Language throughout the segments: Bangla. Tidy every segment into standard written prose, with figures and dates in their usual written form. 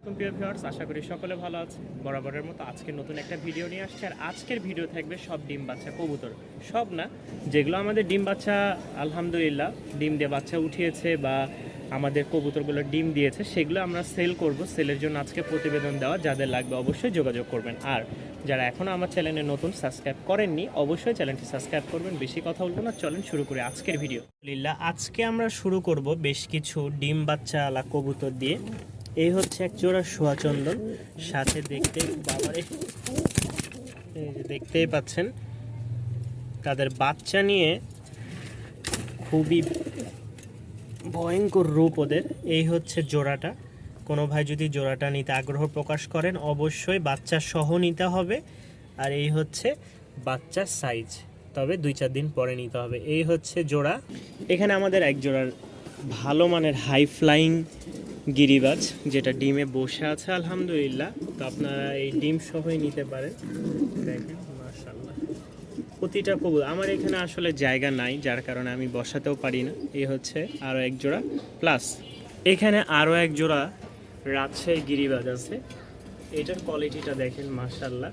প্রিয় ভিউয়ার্স, আশা করি সকলে ভালো আছে। বরাবরের মতো আজকে নতুন একটা ভিডিও নিয়ে আসছে। আর আজকের ভিডিও থাকবে সব ডিম বাচ্চা কবুতর, সব না, যেগুলো আমাদের ডিম বাচ্চা আলহামদুলিল্লাহ ডিম দিয়ে বাচ্চা উঠিয়েছে বা আমাদের কবুতরগুলো ডিম দিয়েছে, সেগুলো আমরা সেল করব। সেলের জন্য আজকে প্রতিবেদন দেওয়া, যাদের লাগবে অবশ্যই যোগাযোগ করবেন। আর যারা এখনও আমার চ্যানেলে নতুন, সাবস্ক্রাইব করেননি, অবশ্যই চ্যানেলটি সাবস্ক্রাইব করবেন। বেশি কথা বলবো না, চলেন শুরু করি আজকের ভিডিও। আজকে আমরা শুরু করব বেশ কিছু ডিম বাচ্চা আলা কবুতর দিয়ে। এই হচ্ছে এক জোড়া সোয়াচন্দন, সাথে দেখতেই পাচ্ছেন তাদের বাচ্চা নিয়ে খুবই ভয়ঙ্কর রূপ ওদের। এই হচ্ছে জোড়াটা। কোনো ভাই যদি জোড়াটা নিতে আগ্রহ প্রকাশ করেন, অবশ্যই বাচ্চা সহ নিতে হবে। আর এই হচ্ছে বাচ্চার সাইজ, তবে 2-4 দিন পরে নিতে হবে। এই হচ্ছে জোড়া। এখানে আমাদের এক জোড়ার ভালো মানের হাই ফ্লাইং গিরিবাজ, যেটা ডিমে বসে আছে আলহামদুলিল্লাহ। তো আপনারা এই ডিম সহই নিতে পারেন। দেখেন মাশাআল্লাহ, প্রতিটা কবুতর আমার এখানে আসলে জায়গা নাই, যার কারণে আমি বসাতেও পারি না। এই হচ্ছে আরও এক জোড়া, প্লাস এখানে আরও এক জোড়া রাজশাহী গিরিবাজ আছে। এটার কোয়ালিটিটা দেখেন মাশাআল্লাহ,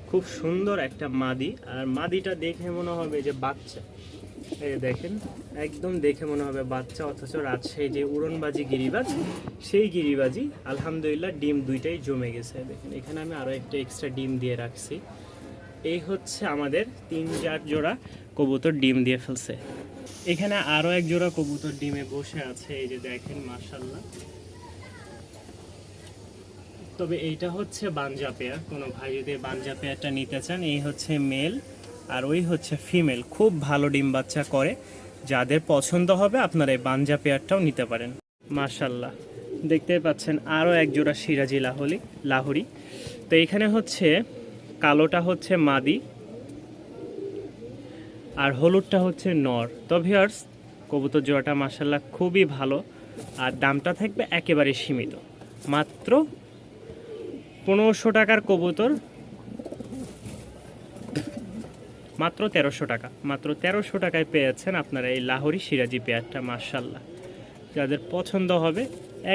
খুব সুন্দর একটা মাদি। আর মাদিটা দেখে মনে হবে যে বাচ্চা, এই দেখেন একদম দেখে মনে হবে বাচ্চা, অথচ রাজশাহী যে উড়নবাজি গিরিবাজ, সেই গিরিবাজি আলহামদুলিল্লাহ ডিম দুইটাই জমে গেছে। দেখেন এখানে আমি আরও একটা এক্সট্রা ডিম দিয়ে রাখছি। এই হচ্ছে আমাদের 3-4 জোড়া কবুতর ডিম দিয়ে ফেলছে। এখানে আরও এক জোড়া কবুতর ডিমে বসে আছে, এই যে দেখেন মাশাআল্লাহ। তবে এইটা হচ্ছে বানজা পেয়ার। কোনো ভাই যদি বানজা পেয়ারটা নিতে চান, এই হচ্ছে মেল আর ওই হচ্ছে ফিমেল, খুব ভালো ডিম বাচ্চা করে। যাদের পছন্দ হবে আপনারা এই বানজা পেয়ারটাও নিতে পারেন। মাশাআল্লাহ, দেখতেই পাচ্ছেন আরও এক জোড়া সিরাজি লাহোরি। তো এখানে হচ্ছে কালোটা হচ্ছে মাদি আর হলুদটা হচ্ছে নর। তো ভিউয়ার্স, কবুতর জোড়াটা মাশাআল্লাহ খুবই ভালো। আর দামটা থাকবে একেবারে সীমিত, মাত্র 1500 টাকার কবুতর, মাত্র 1300 টাকা। মাত্র 1300 টাকায় পেয়েছেন আপনারা এই লাহোরি সিরাজি পেয়ারটা। মাশাআল্লাহ, যাদের পছন্দ হবে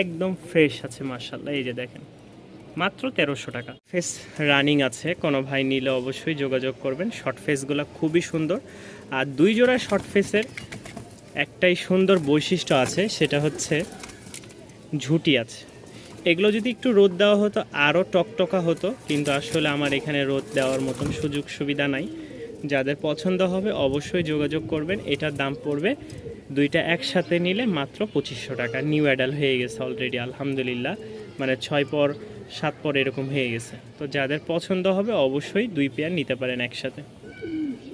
একদম ফ্রেশ আছে মাশাআল্লাহ। এই যে দেখেন মাত্র 1300 টাকা। ফেস রানিং আছে, কোনো ভাই নিলে অবশ্যই যোগাযোগ করবেন। শর্ট ফেসগুলো খুবই সুন্দর। আর 2 জোড়া শর্ট ফেসের একটাই সুন্দর বৈশিষ্ট্য আছে, সেটা হচ্ছে ঝুঁটি আছে। এগুলো যদি একটু রোদ দেওয়া হতো আরও টকটকা হতো, কিন্তু আসলে আমার এখানে রোদ দেওয়ার মতন সুযোগ সুবিধা নাই। যাদের পছন্দ হবে অবশ্যই যোগাযোগ করবেন। এটার দাম পড়বে দুইটা একসাথে নিলে মাত্র 2500 টাকা। নিউ অ্যাডাল হয়ে গেছে অলরেডি আলহামদুলিল্লাহ, মানে 6 পর 7 পর এরকম হয়ে গেছে। তো যাদের পছন্দ হবে অবশ্যই 2 পেয়ার নিতে পারেন একসাথে।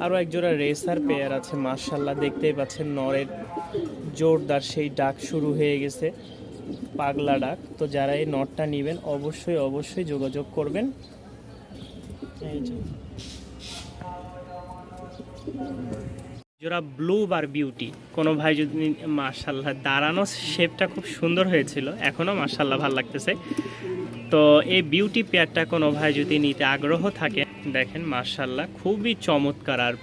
আরও এক জোড়া রেসার পেয়ার আছে মাশাআল্লাহ, দেখতেই পাচ্ছেন নরের জোরদার সেই ডাক শুরু হয়ে গেছে, পাগলা ডাক। তো যারা এই নটটা নেবেন অবশ্যই যোগাযোগ করবেন। এই যে জোড়া ব্লু বার বিউটি, কোনো ভাই যদি মাশাআল্লাহ, দাঁড়ানো শেপটা খুব সুন্দর হয়েছিল, এখনও মাশাআল্লাহ ভালো লাগতেছে। তো এই বিউটি পেয়ারটা কোনো ভাই যদি নিতে আগ্রহ থাকে, দেখেন মাশাআল্লাহ খুবই চমৎকার। আর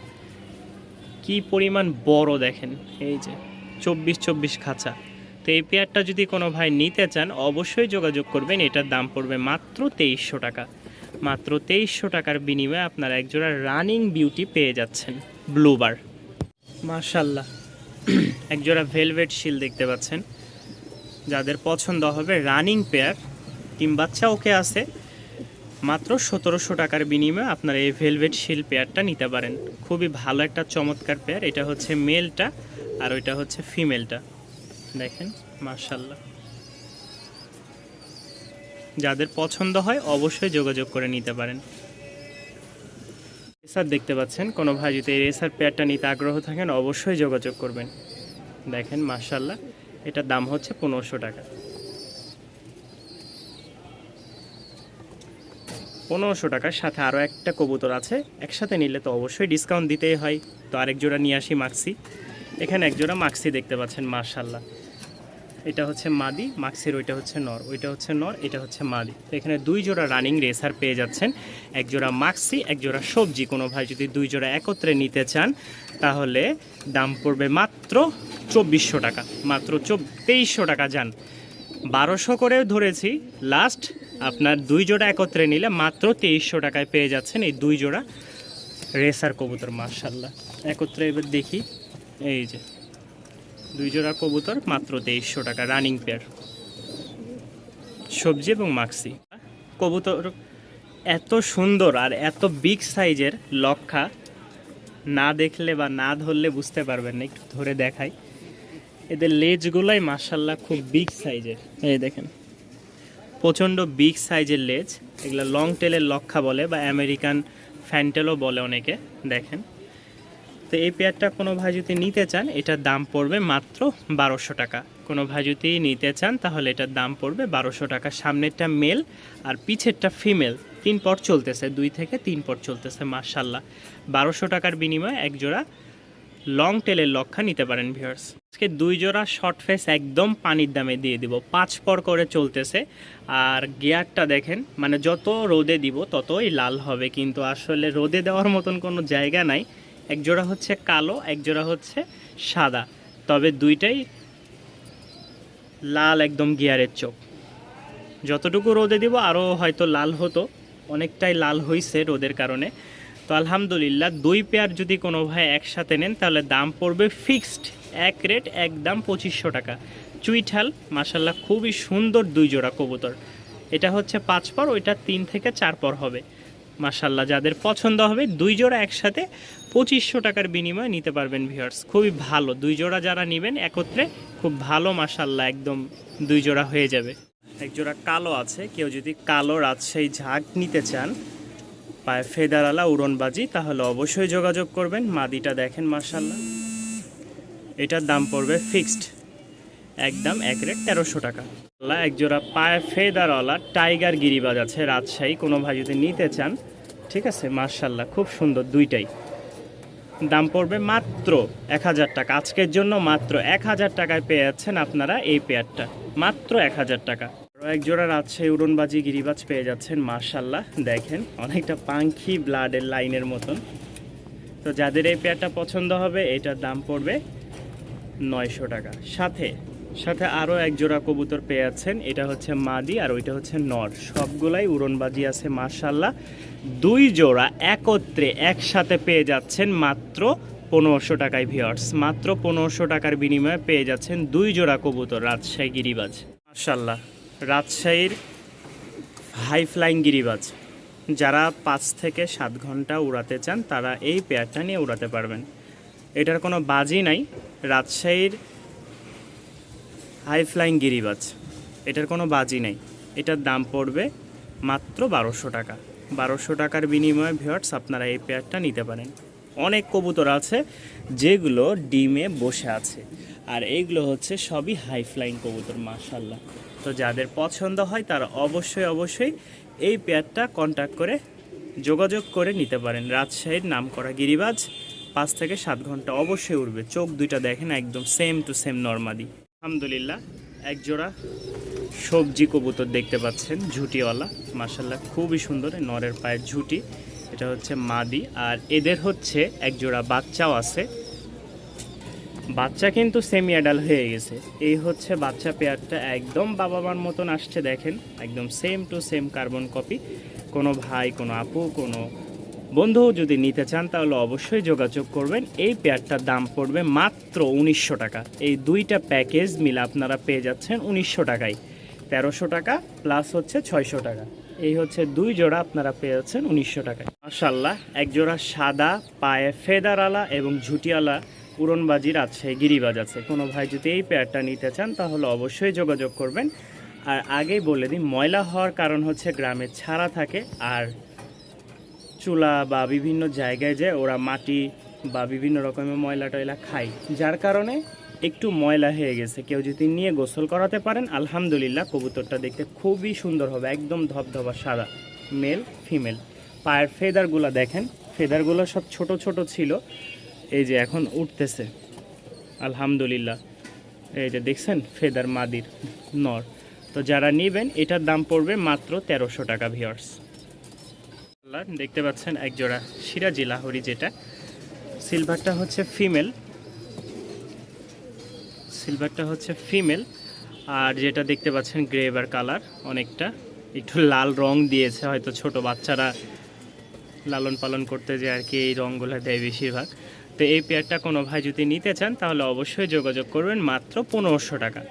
কি পরিমাণ বড় দেখেন, এই যে 24 খাঁচা। তো এই পেয়ারটা যদি কোনো ভাই নিতে চান অবশ্যই যোগাযোগ করবেন। এটার দাম পড়বে মাত্র 2300 টাকা। মাত্র 2300 টাকার বিনিময়ে আপনারা একজোড়া রানিং বিউটি পেয়ে যাচ্ছেন ব্লুবার। মাশাআল্লাহ, একজোড়া ভেলভেট শিল দেখতে পাচ্ছেন। যাদের পছন্দ হবে রানিং পেয়ার, ডিম বাচ্চা ওকে আছে, মাত্র 1700 টাকার বিনিময়ে আপনারা এই ভেলভেট শিল পেয়ারটা নিতে পারেন। খুবই ভালো একটা চমৎকার পেয়ার। এটা হচ্ছে মেলটা আর ওইটা হচ্ছে ফিমেলটা, দেখেন মাশাআল্লাহ। যাদের পছন্দ হয় অবশ্যই যোগাযোগ করে নিতে পারেন। রেসার দেখতে পাচ্ছেন, কোনো ভাই যদি এই রেসার পেয়ারটা নিতে আগ্রহ থাকেন অবশ্যই যোগাযোগ করবেন। দেখেন মাশাআল্লাহ, এটার দাম হচ্ছে 1500 টাকা। 1500 টাকার সাথে আরও একটা কবুতর আছে, একসাথে নিলে তো অবশ্যই ডিসকাউন্ট দিতেই হয়। তো আরেক জোড়া নিয়ে আসি মাক্সি। এখানে এক জোড়া মাক্সি দেখতে পাচ্ছেন মাশাআল্লাহ। এটা হচ্ছে মাদি, মাক্সির ওইটা হচ্ছে নর, ওইটা হচ্ছে নর, এটা হচ্ছে মাদি। তো এখানে 2 জোড়া রানিং রেসার পেয়ে যাচ্ছেন, এক জোড়া মাক্সি, এক জোড়া সবজি। কোনো ভাই যদি 2 জোড়া একত্রে নিতে চান তাহলে দাম পড়বে মাত্র 2400 টাকা। মাত্র 2300 টাকা যান। 1200 করেও ধরেছি লাস্ট, আপনার 2 জোড়া একত্রে নিলে মাত্র 2300 টাকায় পেয়ে যাচ্ছেন এই 2 জোড়া রেসার কবুতর। মাশাআল্লাহ, একত্রে এবার দেখি, এই যে 2 জোড়া কবুতর মাত্র 2300 টাকা, রানিং পেয়ার, সবজি এবং মাক্সি কবুতর। এত সুন্দর আর এত বিগ সাইজের লক্ষা না দেখলে বা না ধরলে বুঝতে পারবেন না, একটু ধরে দেখাই। এদের লেজগুলাই মাশাআল্লাহ খুব বিগ সাইজের, এই দেখেন প্রচণ্ড বিগ সাইজের লেজ। এগুলো লং টেলের লক্ষা বলে বা আমেরিকান ফ্যান্টেলও বলে অনেকে, দেখেন। তো এই পেয়ারটা কোনো ভাই যদি নিতে চান এটার দাম পড়বে মাত্র 1200 টাকা। কোনো ভাই যদি নিতে চান তাহলে এটার দাম পড়বে 1200 টাকা। সামনেরটা মেল আর পিছেরটা ফিমেল, 3 পট চলতেছে, 2 থেকে 3 পট চলতেছে। মাশাআল্লাহ, 1200 টাকার বিনিময়ে এক জোড়া লং টেলের লক্ষা নিতে পারেন ভিউয়ার্স। আজকে 2 জোড়া শর্ট ফেস একদম পানির দামে দিয়ে দিব, 5 পর করে চলতেছে। আর গিয়ারটা দেখেন, মানে যত রোদে দিব ততই লাল হবে, কিন্তু আসলে রোদে দেওয়ার মতন কোনো জায়গা নাই। এক জোড়া হচ্ছে কালো, এক জোড়া হচ্ছে সাদা, তবে দুইটাই লাল একদম গিয়ারের চোখ। যতটুকু রোদে দিব আরও হয়তো লাল হতো, অনেকটাই লাল হয়েছে রোদের কারণে। তো আলহামদুলিল্লাহ 2 পেয়ার যদি কোনো ভাই একসাথে নেন তাহলে দাম পড়বে ফিক্সড এক রেট, একদম 2500 টাকা। চুইঠাল মাশাআল্লাহ খুবই সুন্দর 2 জোড়া কবুতর। এটা হচ্ছে 5 পর, ওইটা 3 থেকে 4 পর হবে। মাশাআল্লাহ, যাদের পছন্দ হবে 2 জোড়া একসাথে 2500 টাকার বিনিময়ে নিতে পারবেন ভিউয়ার্স। খুবই ভালো 2 জোড়া যারা নেবেন একত্রে, খুব ভালো মাশাআল্লাহ, একদম 2 জোড়া হয়ে যাবে। এক জোড়া কালো আছে, কেউ যদি কালো রাজশাহী ঝাঁক নিতে চান পায়ে ফেদারওয়ালা উড়নবাজি তাহলে অবশ্যই যোগাযোগ করবেন। মাদিটা দেখেন মাশাআল্লাহ, এটার দাম পড়বে ফিক্সড একদম এক রেট 1300 টাকা। এক জোড়া পায়ে ফেদারওয়ালা টাইগার গিরিবাজ আছে রাজশাহী, কোনো ভাই যদি নিতে চান, ঠিক আছে মাশাআল্লাহ খুব সুন্দর দুইটাই। দাম পড়বে মাত্র 1000 টাকা। আজকের জন্য মাত্র 1000 টাকায় পেয়ে যাচ্ছেন আপনারা এই পেয়ারটা, মাত্র 1000 টাকা। এক জোড়া রাজশাহী উড়নবাজি গিরিবাজ পেয়ে যাচ্ছেন মাশাআল্লাহ, দেখেন অনেকটা পাঙ্খি ব্লাডের লাইনের মতন। তো যাদের এই পেয়ারটা পছন্দ হবে এটার দাম পড়বে 900 টাকা। সাথে সাথে আরও এক জোড়া কবুতর পেয়ে যাচ্ছেন, এটা হচ্ছে মাদি আর ওইটা হচ্ছে নর, সবগুলাই উড়নবাজি আছে মাশাআল্লাহ। 2 জোড়া একত্রে একসাথে পেয়ে যাচ্ছেন মাত্র 1500 টাকায় ভিউয়ার্স। মাত্র 1500 টাকার বিনিময়ে পেয়ে যাচ্ছেন 2 জোড়া কবুতর রাজশাহী গিরিবাজ মাশাআল্লাহ। রাজশাহীর হাই ফ্লাইং গিরিবাজ, যারা 5 থেকে 7 ঘন্টা উড়াতে চান তারা এই পেয়ারটা নিয়ে উড়াতে পারবেন। এটার কোনো বাজি নাই, রাজশাহীর হাই ফ্লাইং গিরিবাজ, এটার কোনো বাজি নেই। এটার দাম পড়বে মাত্র 1200 টাকা। 1200 টাকার বিনিময়ে ভিউয়ার্স আপনারা এই পেয়ারটা নিতে পারেন। অনেক কবুতর আছে যেগুলো ডিমে বসে আছে, আর এইগুলো হচ্ছে সবই হাই ফ্লাইং কবুতর মাশাআল্লাহ। তো যাদের পছন্দ হয় তারা অবশ্যই এই পেয়ারটা কন্ট্যাক্ট করে যোগাযোগ করে নিতে পারেন। রাজশাহীর নামকরা গিরিবাজ, 5 থেকে 7 ঘন্টা অবশ্যই উড়বে। চোখ দুইটা দেখেন একদম সেম টু সেম নরমাদি। আলহামদুলিল্লাহ এক জোড়া সবজি কবুতর দেখতে পাচ্ছেন ঝুটিওয়ালা মাশাআল্লাহ, খুবই সুন্দর নরের পায়ের ঝুটি। এটা হচ্ছে মাদি, আর এদের হচ্ছে এক জোড়া বাচ্চাও আছে। বাচ্চা কিন্তু সেমি অ্যাডাল্ট হয়ে গেছে। এই হচ্ছে বাচ্চা পেয়ারটা, একদম বাবা মার মতন আসছে দেখেন, একদম same to same carbon copy. কোনো ভাই, কোনো আপু, কোনো বন্ধু যদি নিতে চান তাহলে অবশ্যই যোগাযোগ করবেন। এই পেয়ারটার দাম পড়বে মাত্র 1900 টাকা। এই দুইটা প্যাকেজ মিলে আপনারা পেয়ে যাচ্ছেন 1900 টাকায়, 1300 টাকা প্লাস হচ্ছে 600 টাকা। এই হচ্ছে 2 জোড়া আপনারা পেয়ে যাচ্ছেন 1900 টাকায় মাশাআল্লাহ। এক জোড়া সাদা পায়ে ফেদারওয়ালা এবং ঝুটিওয়ালা উড়নবাজি রাজশাহী গিরিবাজ আছে। কোনো ভাই যদি এই পেয়ারটা নিতে চান তাহলে অবশ্যই যোগাযোগ করবেন। আর আগেই বলে দিই, ময়লা হওয়ার কারণ হচ্ছে গ্রামে ছাড়া থাকে, আর চুলা বা বিভিন্ন জায়গায় যে ওরা মাটি বা বিভিন্ন রকমের ময়লা টয়লা খায়, যার কারণে একটু ময়লা হয়ে গেছে। কেউ যদি নিয়ে গোসল করাতে পারেন আলহামদুলিল্লাহ, কবুতরটা দেখতে খুবই সুন্দর হবে, একদম ধবধবা সাদা, মেল ফিমেল। পায়ের ফেদারগুলো দেখেন, ফেদারগুলো সব ছোট ছোট ছিল, এই যে এখন উঠতেছে আলহামদুলিল্লাহ। এই যে দেখছেন ফেদার মাদির নর। তো যারা নেবেন এটার দাম পড়বে মাত্র 1300 টাকা ভিউয়ার্স। দেখতে পাচ্ছেন এক জোড়া সিরাজি লাহোরি, যেটা সিলভারটা হচ্ছে ফিমেল, আর যেটা দেখতে পাচ্ছেন গ্রেভার কালার, অনেকটা একটু লাল রং দিয়েছে, হয়তো ছোট বাচ্চারা লালন পালন করতে যে আর কি এই রঙগুলো দেয় বেশিরভাগ। তো এই পেয়ারটা কোনো ভাই যদি নিতে চান তাহলে অবশ্যই যোগাযোগ করবেন, মাত্র 1500 টাকা।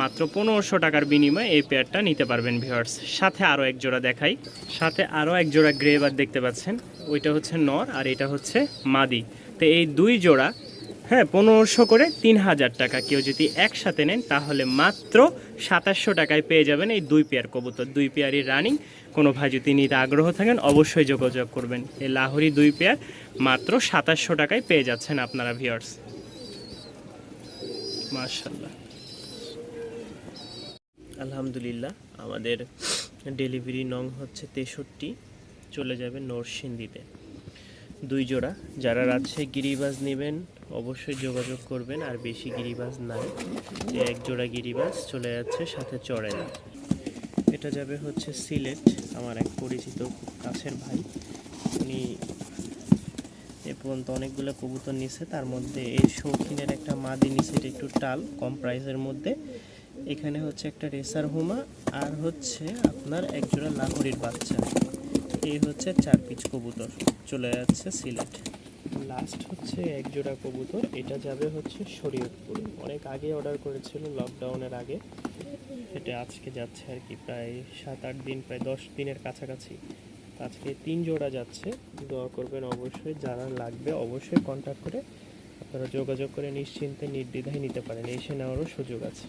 মাত্র 1500 টাকার বিনিময়ে এই পেয়ারটা নিতে পারবেন ভিউয়ার্স। সাথে আরও এক জোড়া দেখাই, সাথে আরও এক জোড়া গ্রেভার দেখতে পাচ্ছেন, ওইটা হচ্ছে নর আর এটা হচ্ছে মাদি। তো এই দুই জোড়া 1500 করে 3000 টাকা। কেউ যদি একসাথে নেন তাহলে মাত্র 2700 টাকায় পেয়ে যাবেন এই দুই পেয়ার কবুতর, দুই পেয়ারই রানিং। কোনো ভাই যদি নিতে আগ্রহ থাকেন অবশ্যই যোগাযোগ করবেন। এই লাহোরি দুই পেয়ার মাত্র 2700 টাকায় পেয়ে যাচ্ছেন আপনারা ভিউয়ার্স। মাশাআল্লাহ, আলহামদুলিল্লাহ। আমাদের ডেলিভারি নং হচ্ছে 63, চলে যাবে নরসিংদীতে। দুই জোড়া, যারা রাজশাহী গিরিবাজ নেবেন অবশ্যই যোগাযোগ করবেন। আর বেশি গিরিবাজ নাই, এক জোড়া গিরিবাজ চলে যাচ্ছে সাথে চড়েনা। এটা যাবে হচ্ছে সিলেট, আমার এক পরিচিত খুব কাছের ভাই, উনি এ পর্যন্ত অনেকগুলো কবুতর নিছে, তার মধ্যে এই শৌখিনের একটা মাদি নিছে, এটা একটু টাল কম প্রাইসের মধ্যে। এখানে হচ্ছে একটা রেসার হুমা আর হচ্ছে আপনার এক জোড়া লাহোরির বাচ্চা। এই হচ্ছে 4 পিস কবুতর, চলে যাচ্ছে সিলেট। লাস্ট হচ্ছে এক জোড়া কবুতর, এটা যাবে হচ্ছে শরীয়তপুর। অনেক আগে অর্ডার করেছিল, লকডাউনের আগে। এটা আজকে যাচ্ছে আর কি, প্রায় 7-8 দিন, প্রায় 10 দিনের কাছাকাছি। আজকে 3 জোড়া যাচ্ছে। দোয়া করবেন অবশ্যই, যারা লাগবে অবশ্যই কন্ট্যাক্ট করে আপনারা যোগাযোগ করে নিশ্চিন্তে নির্দ্বিধায় নিতে পারেন, এসে নেওয়ারও সুযোগ আছে।